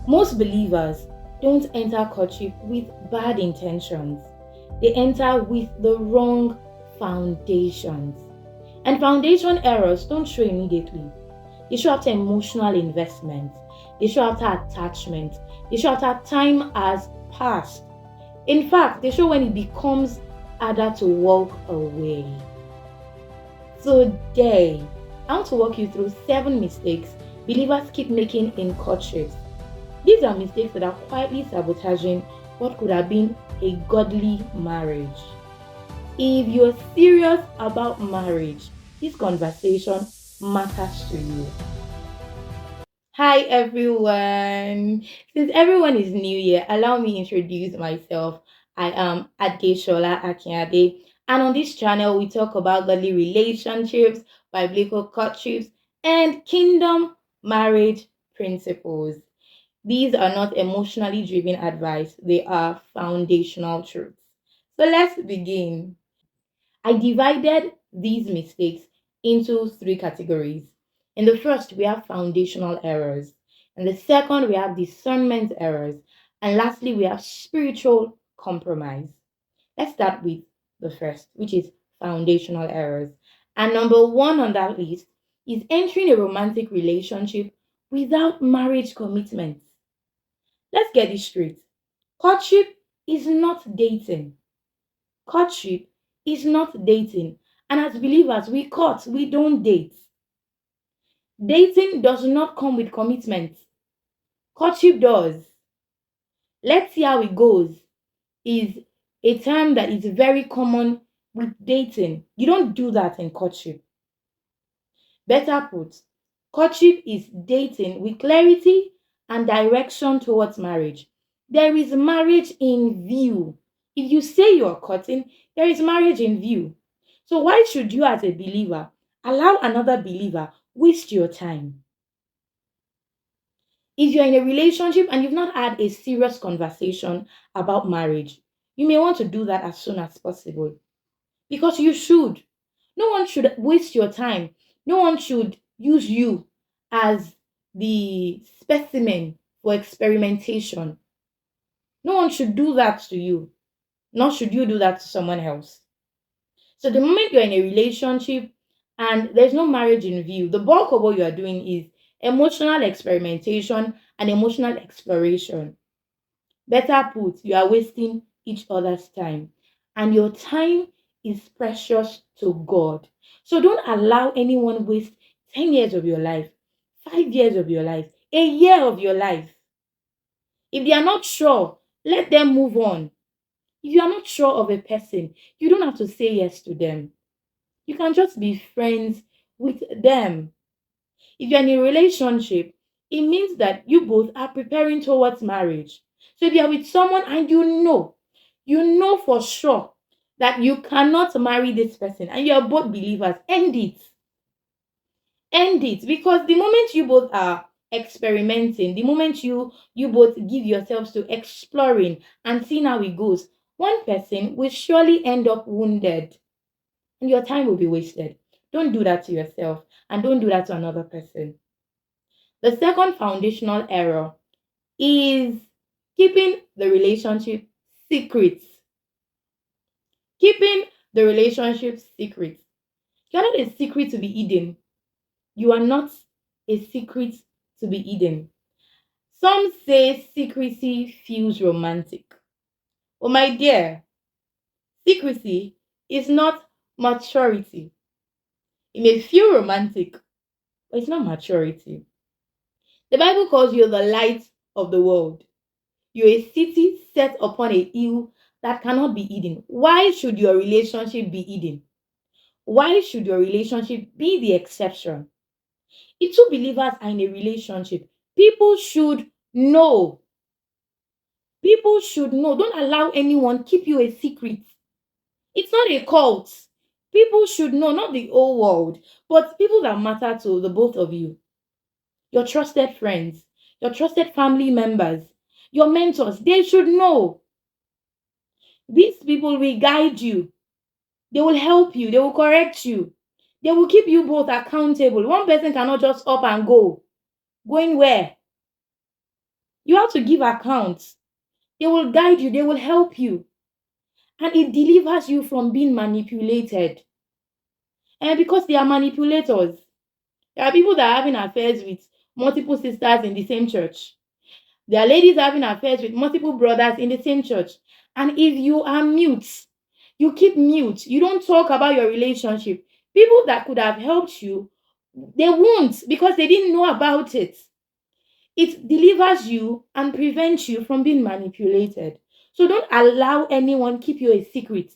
Most believers don't enter courtship with bad intentions. They enter with the wrong foundations. And foundation errors don't show immediately. They show after emotional investment. They show after attachment. They show after time has passed. In fact, they show when it becomes harder to walk away. Today, I want to walk you through 7 mistakes believers keep making in courtships. These are mistakes that are quietly sabotaging what could have been a godly marriage. If you're serious about marriage, this conversation matters to you. Hi everyone. Since everyone is new here, allow me to introduce myself. I am Adesola Akinade, and on this channel we talk about godly relationships, biblical courtships, and kingdom marriage principles. These are not emotionally driven advice, they are foundational truths. So let's begin. I divided these mistakes into 3 categories. In the first, we have foundational errors. In the second, we have discernment errors. And lastly, we have spiritual compromise. Let's start with the first, which is foundational errors. And number one on that list is entering a romantic relationship without marriage commitments. Let's get this straight. Courtship is not dating. Courtship is not dating. And as believers, we court, we don't date. Dating does not come with commitment. Courtship does. Let's see how it goes is a term that is very common with dating. You don't do that in courtship. Better put, courtship is dating with clarity and direction towards marriage. There is marriage in view. If you say you're courting, there is marriage in view. So why should you as a believer allow another believer waste your time? If you're in a relationship and you've not had a serious conversation about marriage, you may want to do that as soon as possible because you should. No one should waste your time. No one should use you as the specimen for experimentation. No one should do that to you, nor should you do that to someone else. So the moment you're in a relationship and there's no marriage in view, the bulk of what you are doing is emotional experimentation and emotional exploration. Better put, you are wasting each other's time. And your time is precious to God. So don't allow anyone waste 10 years of your life, 5 years of your life, a year of your life. If they are not sure, let them move on. If you are not sure of a person, you don't have to say yes to them. You can just be friends with them. If you're in a relationship, it means that you both are preparing towards marriage. So if you're with someone and you know for sure that you cannot marry this person and you're both believers, end it. End it. Because the moment you both are experimenting, the moment you both give yourselves to exploring and seeing how it goes, one person will surely end up wounded and your time will be wasted. Don't do that to yourself and don't do that to another person. The second foundational error is keeping the relationship secret. Keeping the relationship secret. You're not a secret to be hidden. You are not a secret to be hidden. Some say secrecy feels romantic. Oh, my dear, secrecy is not maturity. It may feel romantic, but it's not maturity. The Bible calls you the light of the world. You're a city set upon a hill that cannot be hidden. Why should your relationship be hidden? Why should your relationship be the exception? If two believers are in a relationship, people should know. People should know. Don't allow anyone keep you a secret. It's not a cult. People should know, not the whole world, but people that matter to the both of you. Your trusted friends, your trusted family members, your mentors, they should know. These people will guide you. They will help you. They will correct you. They will keep you both accountable. One person cannot just up and go. Going where? You have to give accounts. They will guide you, they will help you, and it delivers you from being manipulated. And because they are manipulators, there are people that are having affairs with multiple sisters in the same church. There are ladies having affairs with multiple brothers in the same church. And if you are mute, you keep mute, you don't talk about your relationship, people that could have helped you, they won't because they didn't know about it. It delivers you and prevents you from being manipulated. So don't allow anyone keep you a secret.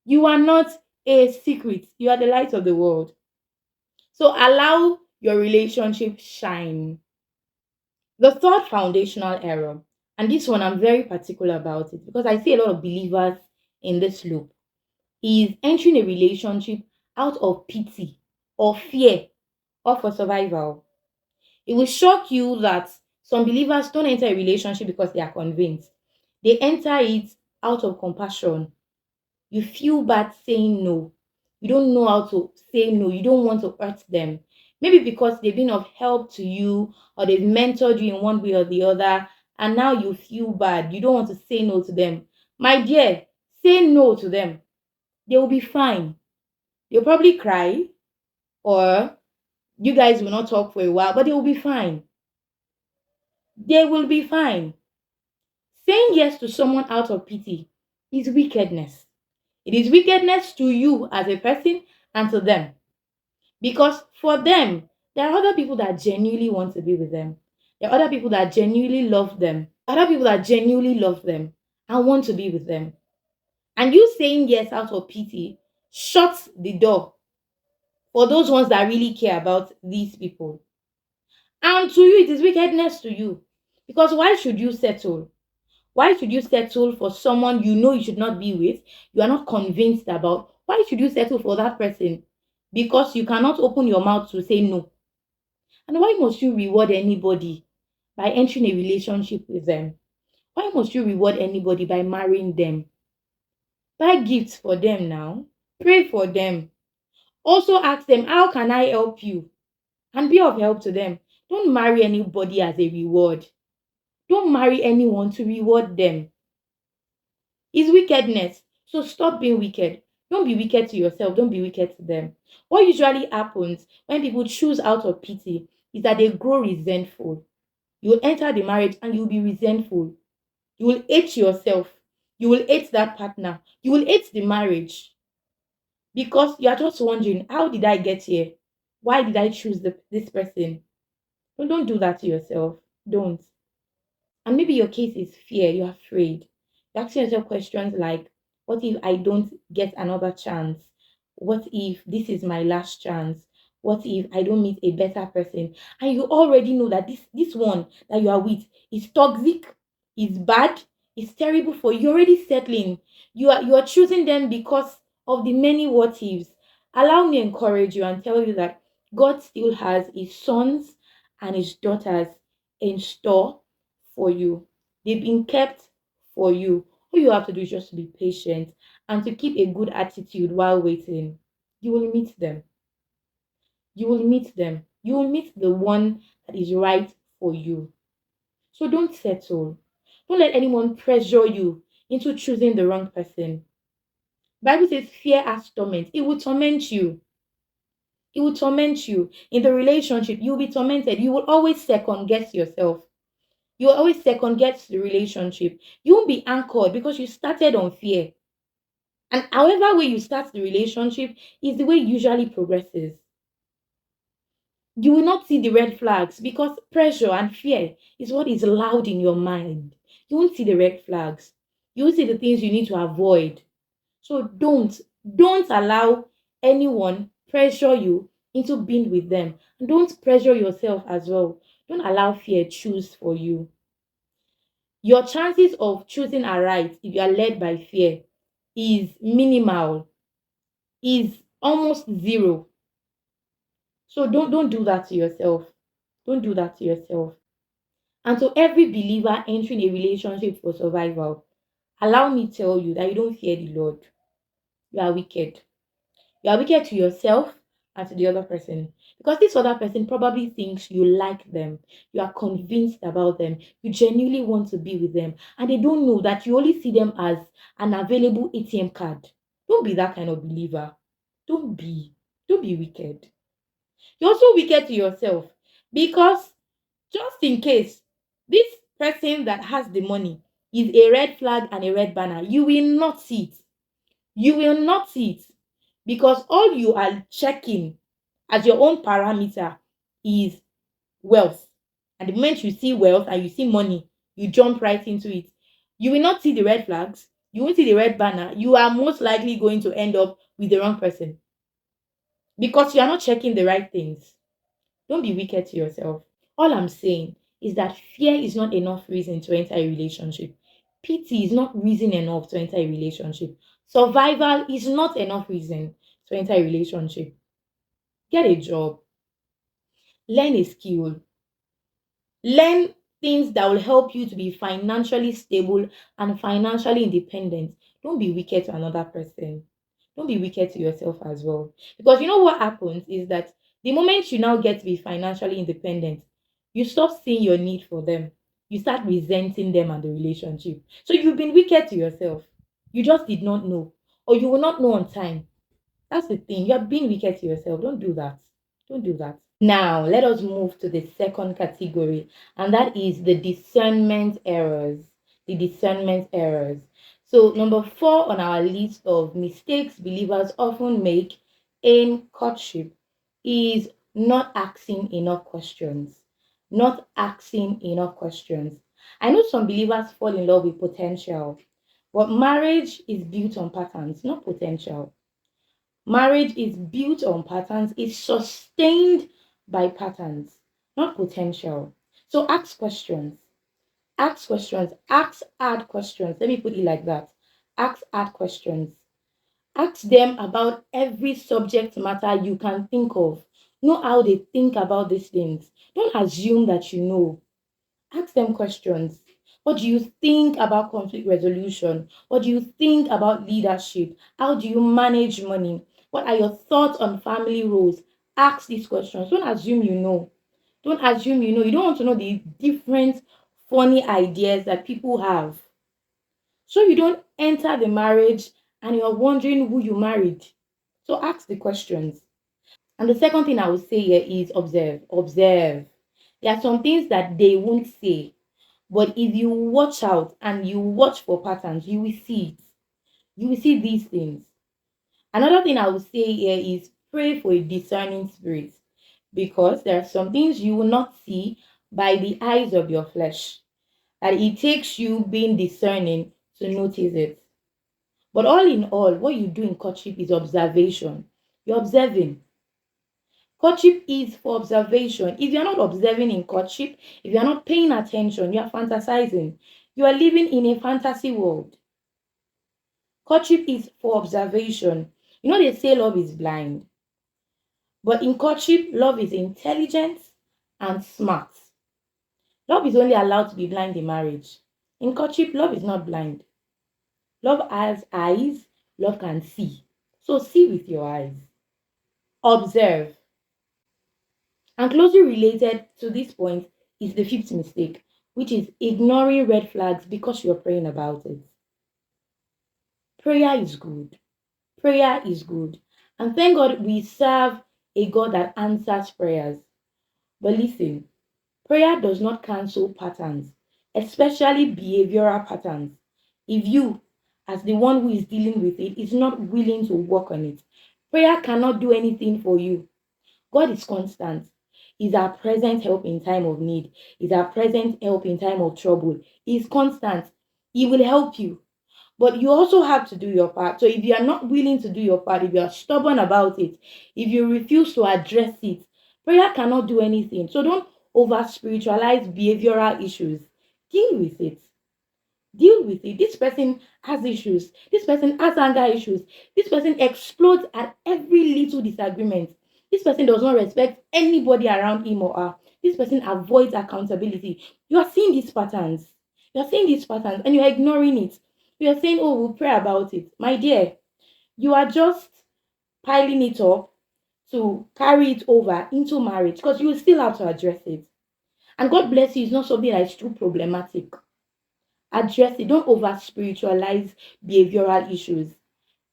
You are not a secret. You are the light of the world. So allow your relationship shine. The third foundational error, and this one I'm very particular about it because I see a lot of believers in this loop, is entering a relationship out of pity or fear or for survival. It will shock you that some believers don't enter a relationship because they are convinced. They enter it out of compassion. You feel bad saying no. You don't know how to say no. You don't want to hurt them. Maybe because they've been of help to you or they've mentored you in one way or the other, and now you feel bad. You don't want to say no to them. My dear, say no to them. They will be fine. They'll probably cry, or you guys will not talk for a while, but they will be fine. They will be fine. Saying yes to someone out of pity is wickedness. It is wickedness to you as a person and to them. Because for them, there are other people that genuinely want to be with them. There are other people that genuinely love them. Other people that genuinely love them and want to be with them. And you saying yes out of pity shuts the door for those ones that really care about these people. And to you, it is wickedness to you. Because why should you settle? Why should you settle for someone you know you should not be with, you are not convinced about? Why should you settle for that person? Because you cannot open your mouth to say no. And why must you reward anybody by entering a relationship with them? Why must you reward anybody by marrying them? Buy gifts for them now. Pray for them. Also ask them, how can I help you? And be of help to them. Don't marry anybody as a reward. Don't marry anyone to reward them. It's wickedness. So stop being wicked. Don't be wicked to yourself. Don't be wicked to them. What usually happens when people choose out of pity is that they grow resentful. You will enter the marriage and you'll be resentful. You will hate yourself. You will hate that partner. You will hate the marriage because you are just wondering, how did I get here? Why did I choose this person? Don't do that to yourself. Don't. And maybe your case is fear, you're afraid. You're asking yourself questions like, what if I don't get another chance? What if this is my last chance? What if I don't meet a better person? And you already know that this one that you are with is toxic, is bad, is terrible for you. You're already settling. You are choosing them because of the many what ifs. Allow me to encourage you and tell you that God still has his sons and his daughters in store for you. They've been kept for you. All you have to do is just to be patient and to keep a good attitude while waiting. You will meet them. You will meet them. You will meet the one that is right for you. So don't settle. Don't let anyone pressure you into choosing the wrong person. Bible says fear has torment. It will torment you. It will torment you. In the relationship, you'll be tormented. You will always second guess yourself. You will always second guess the relationship. You won't be anchored because you started on fear. And however way you start the relationship is the way it usually progresses. You will not see the red flags because pressure and fear is what is loud in your mind. You won't see the red flags. You will see the things you need to avoid. So don't allow anyone pressure you into being with them. And don't pressure yourself as well. Don't allow fear choose for you. Your chances of choosing aright if you are led by fear is minimal, is almost zero. So don't do that to yourself. Don't do that to yourself. And to every believer entering a relationship for survival, allow me to tell you that you don't fear the Lord. You are wicked. You are wicked to yourself and to the other person. Because this other person probably thinks you like them, you are convinced about them, you genuinely want to be with them, and they don't know that you only see them as an available ATM card. Don't be that kind of believer. Don't be. Don't be wicked. You're also wicked to yourself because just in case this person that has the money is a red flag and a red banner, you will not see it. You will not see it because all you are checking as your own parameter is wealth. And the moment you see wealth and you see money, you jump right into it. You will not see the red flags. You won't see the red banner. You are most likely going to end up with the wrong person because you are not checking the right things. Don't be wicked to yourself. All I'm saying is that fear is not enough reason to enter a relationship. Pity is not reason enough to enter a relationship. Survival is not enough reason to enter a relationship. Get a job, learn a skill, learn things that will help you to be financially stable and financially independent. Don't be wicked to another person. Don't be wicked to yourself as well. Because you know what happens is that the moment you now get to be financially independent, you stop seeing your need for them. You start resenting them and the relationship. So you've been wicked to yourself. You just did not know, or you will not know on time. That's the thing. You're being wicked to yourself. Don't do that. Don't do that. Now, let us move to the second category, and that is the discernment errors. The discernment errors. So, number 4 on our list of mistakes believers often make in courtship is not asking enough questions. Not asking enough questions. I know some believers fall in love with potential, but marriage is built on patterns, not potential. Marriage is built on patterns, it's sustained by patterns, not potential. So ask questions. Ask questions. Ask hard questions. Let me put it like that. Ask hard questions. Ask them about every subject matter you can think of. Know how they think about these things. Don't assume that you know. Ask them questions. What do you think about conflict resolution? What do you think about leadership? How do you manage money? What are your thoughts on family roles? Ask these questions. Don't assume you know. Don't assume you know. You don't want to know the different funny ideas that people have. So you don't enter the marriage and you're wondering who you married. So ask the questions. And the second thing I would say here is observe. Observe. There are some things that they won't say, but if you watch out and you watch for patterns, you will see it. You will see these things. Another thing I would say here is pray for a discerning spirit because there are some things you will not see by the eyes of your flesh. And it takes you being discerning to notice it. But all in all, what you do in courtship is observation. You're observing. Courtship is for observation. If you're not observing in courtship, if you're not paying attention, you're fantasizing. You are living in a fantasy world. Courtship is for observation. You know, they say love is blind. But in courtship, love is intelligent and smart. Love is only allowed to be blind in marriage. In courtship, love is not blind. Love has eyes, love can see. So see with your eyes. Observe. And closely related to this point is the fifth mistake, which is ignoring red flags because you're praying about it. Prayer is good. Prayer is good. And thank God we serve a God that answers prayers. But listen, prayer does not cancel patterns, especially behavioral patterns. If you, as the one who is dealing with it, is not willing to work on it, prayer cannot do anything for you. God is constant. He's our present help in time of need. He's our present help in time of trouble. He's constant. He will help you. But you also have to do your part. So if you are not willing to do your part, if you are stubborn about it, if you refuse to address it, prayer cannot do anything. So don't over spiritualize behavioral issues. Deal with it. Deal with it. This person has issues. This person has anger issues. This person explodes at every little disagreement. This person does not respect anybody around him or her. This person avoids accountability. You are seeing these patterns. You are seeing these patterns and you are ignoring it. You are saying, oh, we'll pray about it. My dear, you are just piling it up to carry it over into marriage because you will still have to address it. And God bless you is not something that is too problematic. Address it. Don't over spiritualize behavioral issues.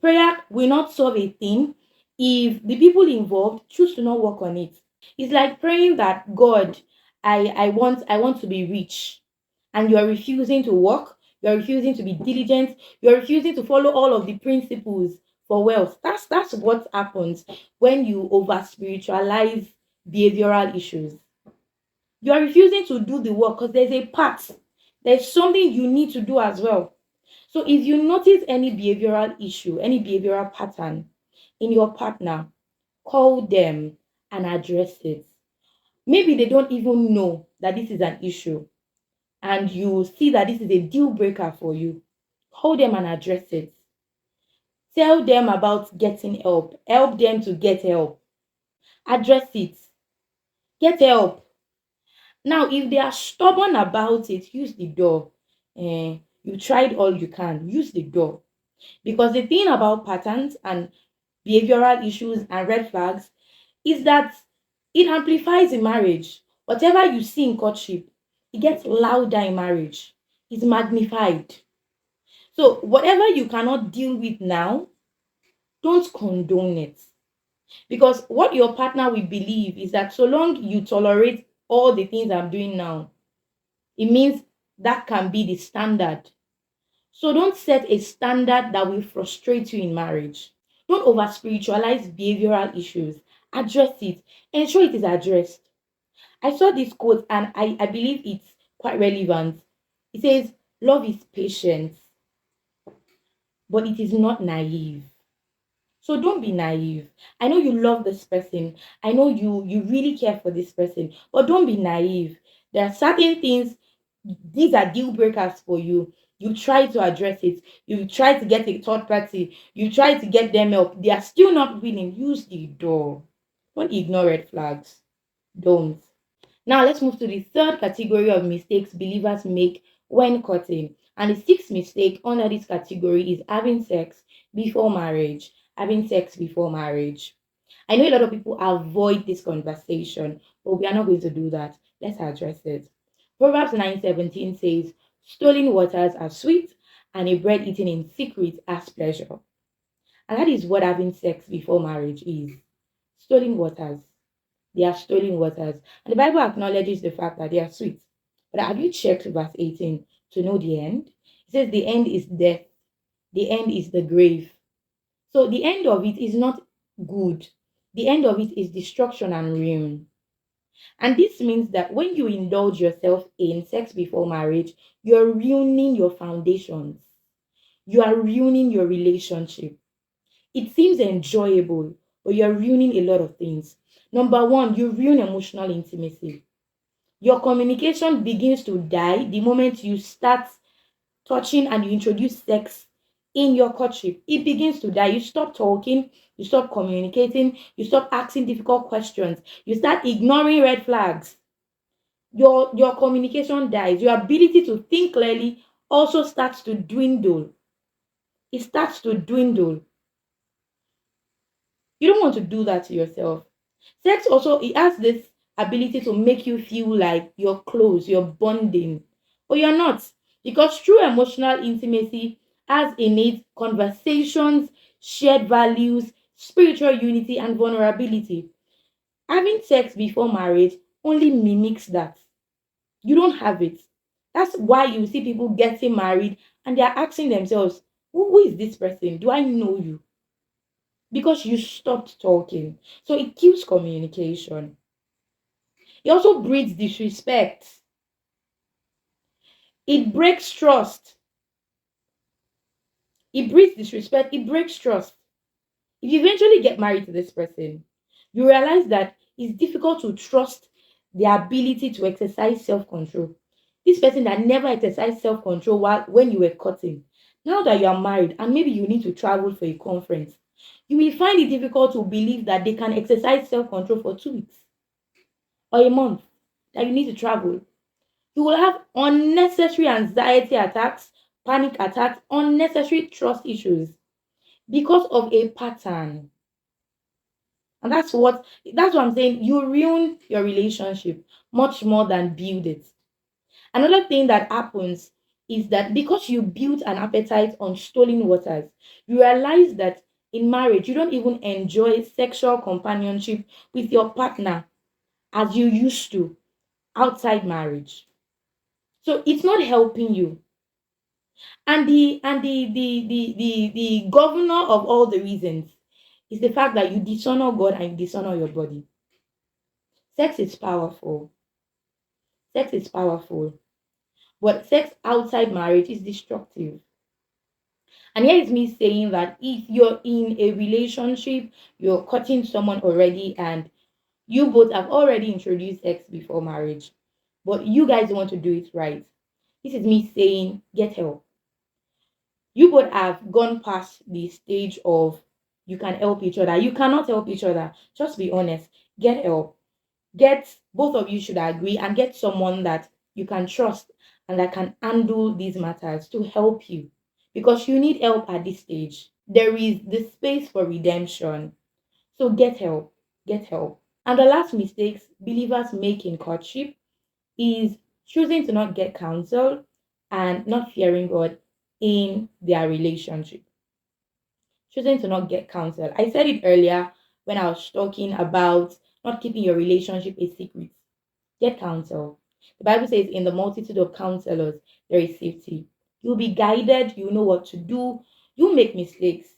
Prayer will not solve a thing if the people involved choose to not work on it. It's like praying that God, I want to be rich, and you are refusing to work, you are refusing to be diligent, you are refusing to follow all of the principles for wealth. That's what happens when you over spiritualize behavioral issues. You are refusing to do the work because there's a part, there's something you need to do as well. So if you notice any behavioral issue, any behavioral pattern in your partner, call them and address it. Maybe they don't even know that this is an issue, and you see that this is a deal breaker for you. Call them and address it. Tell them about getting help. Help them to get help. Address it. Get help. Now, if they are stubborn about it, use the door. You tried all you can. Use the door. Because the thing about patterns and behavioral issues and red flags is that it amplifies in marriage. Whatever you see in courtship, it gets louder in marriage. It's magnified. So whatever you cannot deal with now, don't condone it. Because what your partner will believe is that so long you tolerate all the things I'm doing now, it means that can be the standard. So don't set a standard that will frustrate you in marriage. Don't over spiritualize behavioral issues. Address it. Ensure it is addressed. I saw this quote and I believe it's quite relevant. It says, love is patient, but it is not naive. So don't be naive. I know you love this person. I know you really care for this person, but don't be naive. There are certain things, these are deal breakers for you. You try to address it. You try to get a third party. You try to get them help. They are still not willing. Use the door. Don't ignore red flags. Don't. Now let's move to the third category of mistakes believers make when courting. And the sixth mistake under this category is having sex before marriage. Having sex before marriage. I know a lot of people avoid this conversation, but we are not going to do that. Let's address it. Proverbs 9:17 says, stolen waters are sweet, and a bread eaten in secret has pleasure. And that is what having sex before marriage is. Stolen waters. They are stolen waters. And the Bible acknowledges the fact that they are sweet. But have you checked verse 18 to know the end? It says the end is death. The end is the grave. So the end of it is not good. The end of it is destruction and ruin. And this means that when you indulge yourself in sex before marriage, you're ruining your foundations. You are ruining your relationship. It seems enjoyable, but you're ruining a lot of things. Number one, you ruin emotional intimacy. Your communication begins to die the moment you start touching and you introduce sex in your courtship. It begins to die. You stop talking, you stop communicating, you stop asking difficult questions, you start ignoring red flags. Your communication dies. Your ability to think clearly also starts to dwindle. It starts to dwindle. You don't want to do that to yourself. Sex also, it has this ability to make you feel like you're close, you're bonding, but you're not. Because true emotional intimacy has innate conversations, shared values, spiritual unity, and vulnerability. Having sex before marriage only mimics that. You don't have it. That's why you see people getting married and they're asking themselves, who is this person? Do I know you? Because you stopped talking. So it kills communication. It also breeds disrespect. It breaks trust. It breeds disrespect. It breaks trust. If you eventually get married to this person, you realize that it's difficult to trust their ability to exercise self-control. This person that never exercised self-control while when you were courting, now that you are married and maybe you need to travel for a conference, you will find it difficult to believe that they can exercise self-control for 2 weeks or a month that you need to travel. You will have unnecessary anxiety attacks, panic attacks, unnecessary trust issues because of a pattern. And that's what I'm saying. You ruin your relationship much more than build it. Another thing that happens is that because you built an appetite on stolen waters, you realize that in marriage, you don't even enjoy sexual companionship with your partner as you used to outside marriage. So it's not helping you. And the governor of all the reasons is the fact that you dishonor God and you dishonor your body. Sex is powerful. Sex is powerful. But sex outside marriage is destructive. And here is me saying that if you're in a relationship, you're cutting someone already, and you both have already introduced sex before marriage, but you guys want to do it right. This is me saying, get help. You both have gone past the stage of you can help each other. You cannot help each other. Just be honest. Get help. Get both of you should agree and get someone that you can trust and that can handle these matters to help you, because you need help at this stage. There is the space for redemption. So get help. Get help. And the last mistakes believers make in courtship is choosing to not get counsel and not fearing God in their relationship. Choosing to not get counsel. I said it earlier when I was talking about not keeping your relationship a secret. Get counsel. The Bible says, in the multitude of counselors, there is safety. You'll be guided, you know what to do. You make mistakes.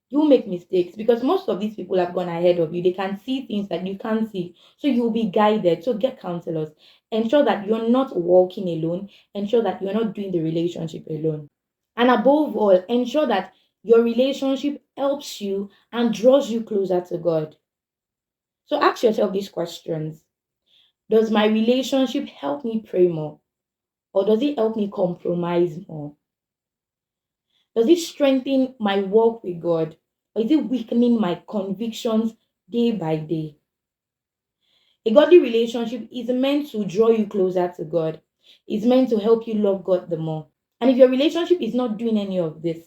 You make mistakes because most of these people have gone ahead of you. They can see things that you can't see. So you'll be guided. So get counselors. Ensure that you're not walking alone. Ensure that you're not doing the relationship alone. And above all, ensure that your relationship helps you and draws you closer to God. So ask yourself these questions. Does my relationship help me pray more? Or does it help me compromise more? Does it strengthen my walk with God? Or is it weakening my convictions day by day? A godly relationship is meant to draw you closer to God. It's meant to help you love God the more. And if your relationship is not doing any of this,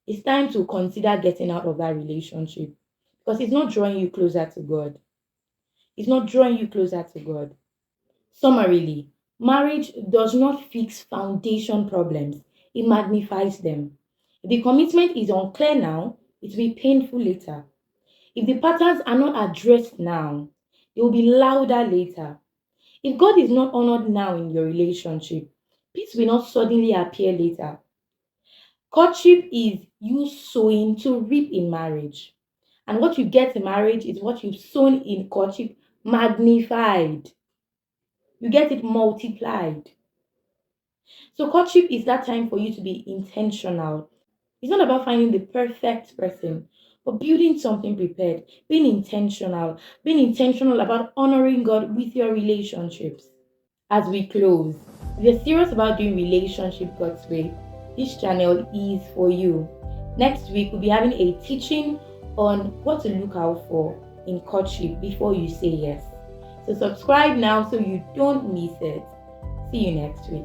it's time to consider getting out of that relationship, because it's not drawing you closer to God. It's not drawing you closer to God. Summarily, marriage does not fix foundation problems, it magnifies them. If the commitment is unclear now, it will be painful later. If the patterns are not addressed now, they will be louder later. If God is not honored now in your relationship, peace will not suddenly appear later. Courtship is you sowing to reap in marriage. And what you get in marriage is what you've sown in courtship magnified. You get it multiplied. So courtship is that time for you to be intentional. It's not about finding the perfect person, but building something prepared, being intentional about honoring God with your relationships. As we close, if you're serious about doing relationship God's way, this channel is for you. Next week, we'll be having a teaching on what to look out for in courtship before you say yes. So subscribe now so you don't miss it. See you next week.